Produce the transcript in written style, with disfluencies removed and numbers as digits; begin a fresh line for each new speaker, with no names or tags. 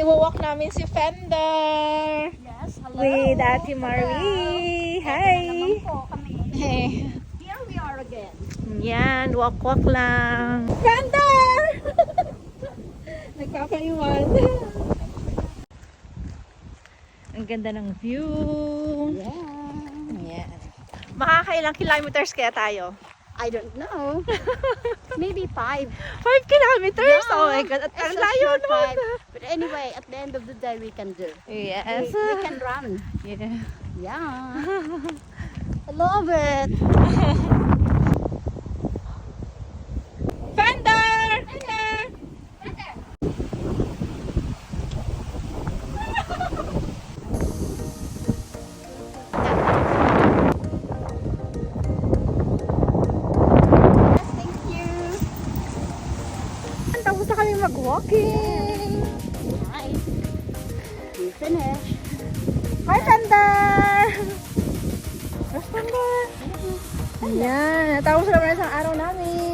Iwawalk namin si Fender.
Yes, hello.
With Ate Marie. Hi.
Naman po kami.
Hey.
Here we are again.
Yan, walk-walk lang. Fender! Nagpapaiwan. Ang ganda ng view.
Yeah.
Yan. Makakailang kilometers kaya tayo?
I don't know. Maybe 5.
5 kilometers?
Yeah.
Oh my God. At ang
It's a
layo
short
naman.
drive. But anyway, at the end of the day, we can do.
Yes.
We can run.
Yeah.
Yeah. I love it.
Fender! Fender!
Yes, thank you.
Tapos na kami mag-walking.
Hi. We finished.
Hi, Fender! Yes, Fender! Ayan, natapos na naman isang araw namin.